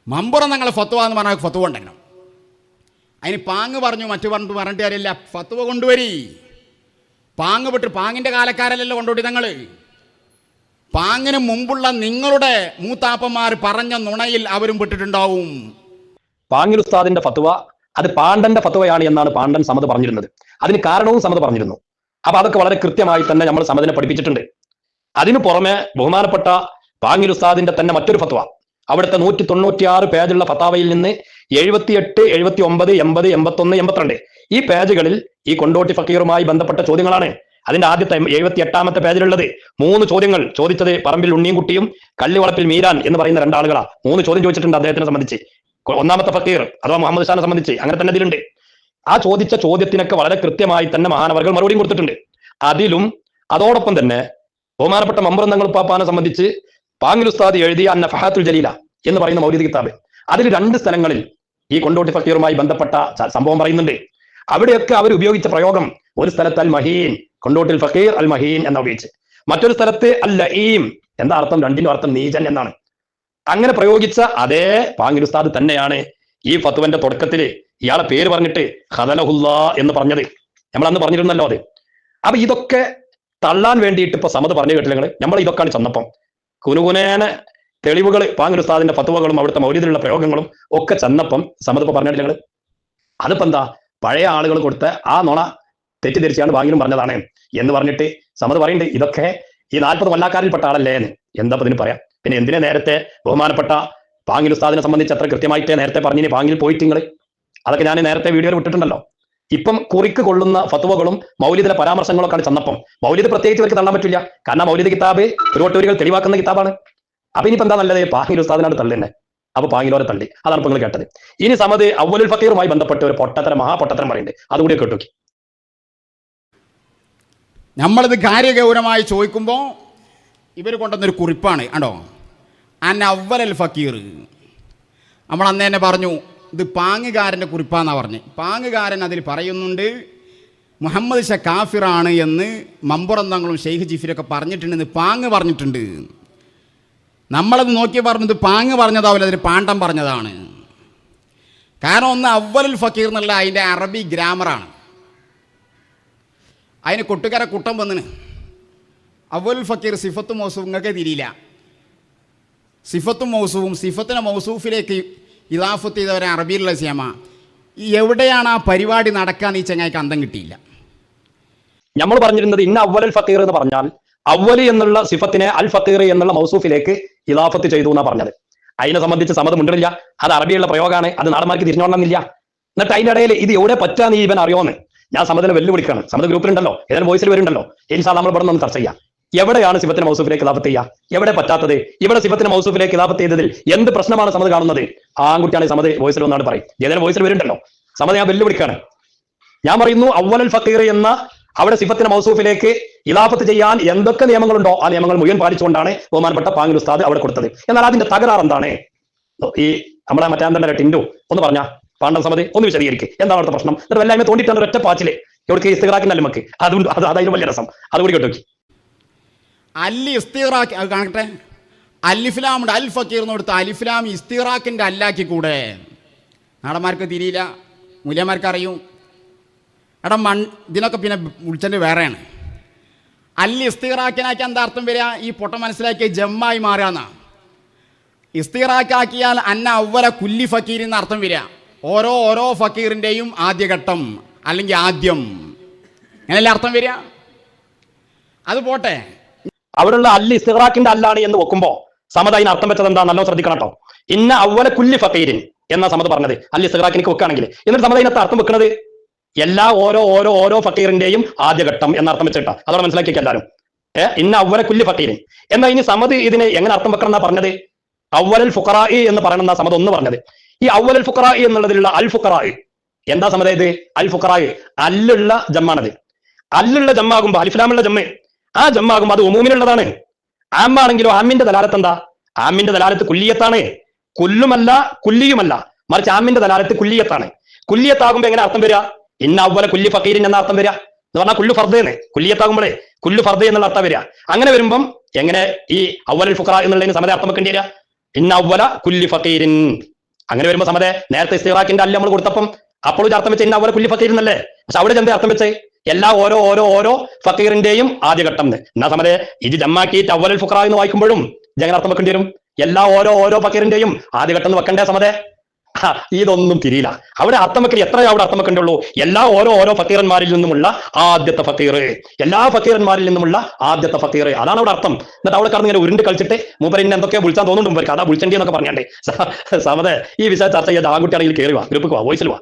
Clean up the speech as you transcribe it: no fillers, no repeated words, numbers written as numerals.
മമ്പുറം നിങ്ങൾ ഫത്വ എന്ന് പറഞ്ഞാൽ ഫത്വ ഉണ്ടെങ്കിലും അതിന് പാങ്ങ് പറഞ്ഞു മറ്റു പറഞ്ഞിട്ട് കാര്യമില്ല. ഫത്വ കൊണ്ടുവരി. പാങ്ങ് വിട്ട് പാങ്ങിൻ്റെ കാലക്കാരല്ലല്ലോ കൊണ്ടുപോയി തങ്ങൾ. പാങ്ങിന് മുമ്പുള്ള നിങ്ങളുടെ മൂത്താപ്പന്മാർ പറഞ്ഞ നുണയിൽ അവരും വിട്ടിട്ടുണ്ടാവും. പാങ്ങിൽ ഉസ്താദിന്റെ ഫത്വ അത് പാണ്ഡന്റെ ഫത്വയാണ് എന്നാണ് പാണ്ഡൻ സമദ് പറഞ്ഞിരുന്നത്. അതിന് കാരണവും സമദ് പറഞ്ഞിരുന്നു. അപ്പൊ അതൊക്കെ വളരെ കൃത്യമായി തന്നെ നമ്മൾ സമദിനെ പഠിപ്പിച്ചിട്ടുണ്ട്. അതിനു പുറമെ ബഹുമാനപ്പെട്ട പാങ്ങിൽ ഉസ്താദിന്റെ തന്നെ മറ്റൊരു ഫത്വ, അവിടുത്തെ 196 പേജുള്ള ഫത്താവയിൽ നിന്ന് 78, 79, 80, 81, 82 ഈ പേജുകളിൽ ഈ കൊണ്ടോട്ടി ഫക്കീറുമായി ബന്ധപ്പെട്ട ചോദ്യങ്ങളാണ്. അതിന്റെ ആദ്യത്തെ 78ാമത്തെ പേജിലുള്ളത് 3 ചോദ്യങ്ങൾ ചോദിച്ചത് പറമ്പിൽ ഉണ്ണിയും കള്ളിവളപ്പിൽ മീരാൻ എന്ന് പറയുന്ന 2 ആളുകളാ. 3 ചോദ്യം ചോദിച്ചിട്ടുണ്ട് അദ്ദേഹത്തിനെ സംബന്ധിച്ച്. ഒന്നാമത്തെ ഫക്കീർ അഥവാ മുഹമ്മദ് ഷാനെ സംബന്ധിച്ച് അങ്ങനെ തന്നെ ഇതിലുണ്ട്. ആ ചോദിച്ച ചോദ്യത്തിനൊക്കെ വളരെ കൃത്യമായി തന്നെ മഹാനവർകൾ മറുപടിയും കൊടുത്തിട്ടുണ്ട്. അതിലും അതോടൊപ്പം തന്നെ ബഹുമാനപ്പെട്ട മമ്പുറം തങ്ങൾ പാപ്പാനെ സംബന്ധിച്ച് പാങ്ങിൽ ഉസ്താദ് എഴുതിയ അന്ന ഫഹാത്തുൽ ജലീല എന്ന് പറയുന്ന മൗലിദ് കിതാബ്, അതിൽ 2 സ്ഥലങ്ങളിൽ ഈ കൊണ്ടോട്ടി ഫക്കീറുമായി ബന്ധപ്പെട്ട സംഭവം പറയുന്നുണ്ട്. അവിടെയൊക്കെ അവർ ഉപയോഗിച്ച പ്രയോഗം, ഒരു സ്ഥലത്ത് അൽ മഹീൻ, കൊണ്ടോട്ടിൽ ഫക്കീർ അൽ മഹീൻ എന്ന ഉപയോഗിച്ച്, മറ്റൊരു സ്ഥലത്ത് അൽ ലഈം, എന്താ അർത്ഥം? രണ്ടിനും അർത്ഥം നീചൻ എന്നാണ്. അങ്ങനെ പ്രയോഗിച്ച അതേ പാങ്ങിൽ ഉസ്താദ് തന്നെയാണ് ഈ ഫത്വന്റെ തുടക്കത്തിൽ ഇയാളെ പേര് പറഞ്ഞിട്ട് ഖദലഹുല്ലാ എന്ന് പറഞ്ഞത്. നമ്മൾ അന്ന് പറഞ്ഞിരുന്നല്ലോ അത്. അപ്പൊ ഇതൊക്കെ തള്ളാൻ വേണ്ടിയിട്ട് ഇപ്പൊ സമദ് പറഞ്ഞു കേട്ടില്ല നിങ്ങൾ. നമ്മൾ ഇതൊക്കെയാണ് ചെന്നപ്പം കുനുകുനേന തെളിവുകൾ പാങ്ങിൽ ഉസ്താദിന്റെ ഫത്വകളും അവിടുത്തെ മൗലിദിലുള്ള പ്രയോഗങ്ങളും ഒക്കെ ചെന്നപ്പം സമദ് ഇപ്പൊ പറഞ്ഞിട്ടില്ല നിങ്ങൾ. അതിപ്പോ എന്താ, പഴയ ആളുകൾ കൊടുത്ത ആ നുണ തെറ്റിദ്ധരിച്ചാണ് പാങ്ങിലും പറഞ്ഞതാണ് എന്ന് പറഞ്ഞിട്ട് സമദ് പറയുന്നുണ്ട് ഇതൊക്കെ ഈ 40 കൊല്ലാക്കാരിൽപ്പെട്ട ആളല്ലേ എന്ന്. എന്താ ഇതിന് പറയാം? പിന്നെ എന്തിനെ നേരത്തെ ബഹുമാനപ്പെട്ട പാങ്ങിൽ ഉസ്താദിനെ സംബന്ധിച്ച് അത്ര കൃത്യമായിട്ട് നേരത്തെ പറഞ്ഞിന് പാങ്ങിൽ പോയിട്ട് നിങ്ങൾ? അതൊക്കെ ഞാൻ നേരത്തെ വീഡിയോയിൽ വിട്ടിട്ടുണ്ടല്ലോ. ഇപ്പം കുറിക്ക് കൊള്ളുന്ന ഫത്വകളും മൗലിദിലെ പരാമർശങ്ങളൊക്കെ ചെന്നപ്പം മൗലിദ് പ്രത്യേകിച്ച് ഇവർക്ക് തള്ളാൻ പറ്റില്ല. കാരണം മൗലിദ് കിതാബ് ഒരുവട്ടൂരികൾ തെളിവാക്കുന്ന കിതാബാണ്. അപ്പൊ ഇനിയിപ്പോ എന്താ നല്ലത്? പാങ്ങിൽ ഉസ്താദിനാണ് തള്ളി തന്നെ. അപ്പൊ പാങ്ങിലോരെ തള്ളി. അതാണ് ഇപ്പൊ നിങ്ങൾ കേട്ടത്. ഇനി സമദ് അവ്വലുൽ ഫക്കീറുമായി ബന്ധപ്പെട്ട് ഒരു പൊട്ടത്തരം, മഹാപൊട്ടത്തരം പറയുന്നുണ്ട്. അതുകൂടി കേട്ടു. നമ്മളിത് കാര്യഗൗരവമായി ചോദിക്കുമ്പോൾ ഇവർ കൊണ്ടുവന്നൊരു കുറിപ്പാണ് കണ്ടോ, അൻ അവ്വലൽ ഫക്കീർ. നമ്മൾ അന്ന് തന്നെ പറഞ്ഞു ഇത് പാങ്ങുകാരൻ്റെ കുറിപ്പാന്നാണ് പറഞ്ഞ്. പാങ്ങുകാരൻ അതിൽ പറയുന്നുണ്ട് മുഹമ്മദ് ഷാ കാഫിറാണ് എന്ന് മമ്പുറം തങ്ങളും ഷെയ്ഖ് ജിഫിരൊക്കെ പറഞ്ഞിട്ടുണ്ടെന്ന് പാങ്ങ് പറഞ്ഞിട്ടുണ്ട്. നമ്മളത് നോക്കി പറഞ്ഞത് പാങ്ങ് പറഞ്ഞതാവില്ല, അതിൽ പാണ്ഡം പറഞ്ഞതാണ്. കാരണം ഒന്ന് അവ്വലുൽ ഫക്കീർ എന്നുള്ള അതിൻ്റെ അറബി ഗ്രാമറാണ്. അതിന് കൊട്ടുകര കുട്ടം വന്നിന്. അവ്വലുൽ ഫക്കീർ സിഫത്തും മൗസൂഫ് നിങ്ങൾക്ക് തിരിയില്ല. സിഫത്തും മൗസൂഫും സിഫത്തിനെ മൗസൂഫിലേക്ക് ഇദാഫത്ത് ചെയ്തവരെ അറബിയിലുള്ള സിയമ. എവിടെയാണ് ആ പരിപാടി നടക്കാൻ ഈ ചങ്ങായിക്ക് അന്തം കിട്ടിയില്ല. നമ്മൾ പറഞ്ഞിരുന്നത് ഇന്ന അവ്വലുൽ ഫക്കീർ എന്ന് പറഞ്ഞാൽ അവ്വലി എന്നുള്ള സിഫത്തിനെ അൽ ഫക്കീർ എന്നുള്ള മൗസൂഫിലേക്ക് ഇദാഫത്ത് ചെയ്തു എന്നാണ് പറഞ്ഞത്. അതിനെ സംബന്ധിച്ച് സമദ് മുണ്ടില്ല. അത് അറബിയുള്ള പ്രയോഗമാണ്, അത് നാടന്മാർക്ക് തിരിഞ്ഞോണമെന്നില്ല. എന്നിട്ട് അതിൻ്റെ ഇടയിൽ ഇത് എവിടെ പറ്റാന്ന് ഇവൻ അറിയോന്ന് ഞാൻ സമദിനെ വെല്ലുവിളിക്കാണ്. സമദ് ഗ്രൂപ്പിലുണ്ടല്ലോ, ഏതായാലും വോയിസിൽ വരുന്നുണ്ടല്ലോ. ഇൻഷാ അല്ലാഹ് നമ്മൾ ഇവിടെ നിന്ന് ചർച്ച ചെയ്യാം. എവിടെയാണ് സിഫത്തിനെ മൗസൂഫിലേക്ക് ഇദാഫത്ത് ചെയ്യുക? എവിടെ പറ്റാത്തത്? ഇവിടെ സിഫത്തിനെ മൗസൂഫിലേക്ക് ഇദാഫത്ത് ചെയ്തതിൽ എന്ത് പ്രശ്നമാണ് സമദ് കാണുന്നത്? ആൺകുട്ടിയാണ് സമദ് വോയിസിൽ ഒന്നാണ് പറയും. ഏതായാലും വോയിസിൽ വരുന്നുണ്ടല്ലോ. സമദ് ഞാൻ വെല്ലുവിളിക്കാണ്. ഞാൻ പറയുന്നു അവ്വലുൽ ഫക്കീർ എന്ന അവിടെ സിഫത്തിനെ മൗസൂഫിലേക്ക് ഇദാഫത്ത് ചെയ്യാൻ എന്തൊക്കെ നിയമങ്ങളുണ്ടോ ആ നിയമങ്ങൾ മുഴുവൻ പാലിച്ചുകൊണ്ടാണ് ബഹുമാനപ്പെട്ട പാങ്ങിൽ ഉസ്താദ് അവിടെ കൊടുത്തത്. എന്നാൽ അതിന്റെ തകരാർ എന്താണ്? ഈ നമ്മളെ മറ്റാന്തന്റെ ടിൻഡു ഒന്ന് പറഞ്ഞ പാണ്ഡം സമതി ഒന്ന് വിശദീകരിക്കുക. എന്താണ് അവിടുത്തെ പ്രശ്നം? എന്നിട്ട് എല്ലാവരും തോണ്ടിട്ടാണ് ഒരൊറ്റ പാച്ചില് ഇവർക്ക് ഇസ്തിഗ്റാക്കിന്റെ നമുക്ക് അതുകൊണ്ട് അതായത് വലിയ രസം. അതുകൂടി കേട്ടു. അല്ലി ഇസ്തിഗ്റാക്ക് അത് കാണട്ടെ. അലിഫ്ലാമുണ്ട് അൽ ഫക്കീർ എന്ന് കൊടുത്ത അലിഫ്ലാം ഇസ്തിഗ്റാക്കിൻ്റെ അല്ലാക്കി കൂടെ? നാടന്മാർക്ക് തിരിയില്ല, മൂല്യന്മാർക്ക് അറിയും. എടാ ഇതിനൊക്കെ പിന്നെ വിളിച്ചത് വേറെയാണ്. അല്ലി ഇസ്തിഗ്റാക്കിനാക്കി എന്താ അർത്ഥം വരിക? ഈ പൊട്ട മനസ്സിലാക്കിയ ജമ്മായി മാറുകയെന്നാ. ഇസ്തിഗ്റാക്കാക്കിയാൽ അന്ന അവ്വല കുല്ലി ഫക്കീർ എന്ന അർത്ഥം വരിക. ഓരോ ഫക്കീറിൻ്റെയും ആദ്യഘട്ടം അല്ലെങ്കിൽ ആദ്യം, അങ്ങനെയല്ലേ അർത്ഥം വരിക? അത് പോട്ടെ. അവിടെയുള്ള അല്ലി ഇസ്തിഗ്റാക്കിന്റെ അല്ലാണ് എന്ന് വെക്കുമ്പോ സമദ് അതിന് അർത്ഥം വെച്ചത് എന്താ? നല്ലോ ശ്രദ്ധിക്കണം കേട്ടോ. ഇന്ന അവ്വല കുല്ലി ഫക്കീരിൻ എന്ന സമദ് പറഞ്ഞത് അല്ലി ഇസ്തിഗ്റാക്കിനൊക്കെ വെക്കുകയാണെങ്കിൽ, എന്നിട്ട് സമദ് അതിനകത്ത് അർത്ഥം വെക്കുന്നത് എല്ലാ ഓരോ ഫക്കീറിന്റെയും ആദ്യഘട്ടം എന്ന അർത്ഥം വെച്ചിട്ടാ. അതോടെ മനസ്സിലാക്കിയൊക്കെ എല്ലാവരും. ഇന്ന അവ്വല കുല്ലി ഫക്കീരിൻ എന്നാൽ ഇനി സമദ് ഇതിനെ എങ്ങനെ അർത്ഥം വെക്കണം എന്നാ പറഞ്ഞത്? അവ്വലുൽ ഫുഖറാഇ എന്ന് പറയുന്ന സമദ് ഒന്ന് പറഞ്ഞത്. ഈ അവ്വലുൽ ഫുഖറാഇ എന്നുള്ളതിലുള്ള അൽ ഫുഖറാഇ എന്താ സമദ്? ഇത് അൽ ഫുഖറാഇ അല്ലുള്ള ജമ്മാണത്. അല്ലുള്ള ജമ്മാകുമ്പോ അലിഫ്ലാമുള്ള ജമ്മ്, ആ ജമ്മാകുമ്പോ അത് ഉമൂമിനുള്ളതാണ്. ആമാണെങ്കിലോ ആമിന്റെ ദലാലത്ത് എന്താ? ആമിന്റെ ദലാലത്ത് കുല്ലിയത്താണ്. കുല്ലുമല്ല കുല്ലിയുമല്ല, മറിച്ച് ആമിന്റെ ദലാലത്ത് കുല്ലിയത്താണ്. കുല്ലിയത്താകുമ്പോ എങ്ങനെ അർത്ഥം വരിക? ഇന്ന അവ്വല കുല്ലി ഫക്കീരിൻ എന്ന അർത്ഥം വരിക എന്ന് പറഞ്ഞാൽ കുല്ലു ഫർദ്. കുല്ലിയത്താകുമ്പോഴേ കുല്ലു ഫർദ് എന്നുള്ള അർത്ഥം വരിക. അങ്ങനെ വരുമ്പം എങ്ങനെ ഈ അവ്വലുൽ ഫുഖറാ എന്നുള്ളതിന് സമദ് അർത്ഥം വെക്കേണ്ടി വരിക? ഇന്ന അവ്വല കുല്ലി ഫക്കീരിൻ അങ്ങനെ വരുമ്പോ സമതെ നേരത്തെ ഇസ്തിറാഖിന്റെ അല്ല നമ്മൾ കൊടുത്തപ്പം അപ്പോഴും അർത്ഥം വെച്ച് ഇന്ന അവരെ കുല്ലി ഫക്കീറിനല്ലേ. പക്ഷെ അവിടെ ചെന്ത് അർത്ഥം വെച്ച് എല്ലാ ഓരോ ഫക്കീറിന്റെയും ആദ്യഘട്ടം എന്നാ സമതെ ഇത് ജമ്മാക്കിയിട്ട് അവലൽ ഫുഖറ എന്ന് വായിക്കുമ്പോഴും ജങ്ങനെ അർത്ഥം വെക്കേണ്ടി വരും. എല്ലാ ഓരോ ഫക്കീറിന്റെയും ആദ്യഘട്ടം എന്ന് വെക്കണ്ടേ സമതെ? ഇതൊന്നും തിരിയില്ല. അവിടെ അർത്ഥം വെക്കൽ എത്രയാ അവിടെ അർത്ഥം വെക്കേണ്ടുള്ളൂ? എല്ലാ ഓരോ ഫക്കീറന്മാരിൽ നിന്നുമുള്ള ആദ്യത്തെ ഫക്കീർ, എല്ലാ ഫക്കീറന്മാരിൽ നിന്നുമുള്ള ആദ്യത്തെ ഫക്കീർ, അതാണ് അവിടെ അർത്ഥം. എന്നിട്ട് അവിടെ കടന്ന് ഇങ്ങനെ ഉരുണ്ട് കളിച്ചിട്ട് മൂപ്പരിനെ എന്തൊക്കെയോ വിളിച്ചാൽ തോന്നുന്നുണ്ട്, അതാ വിളിച്ചണ്ടി എന്നൊക്കെ പറഞ്ഞാണ്ടേ സമതെ ഈ വിഷയം ചർച്ച ചെയ്ത് ആൺകുട്ടിയാണെങ്കിൽ കയറി വാ, ഗ്രൂപ്പിൽ വാ, വോയിസിൽ വാ.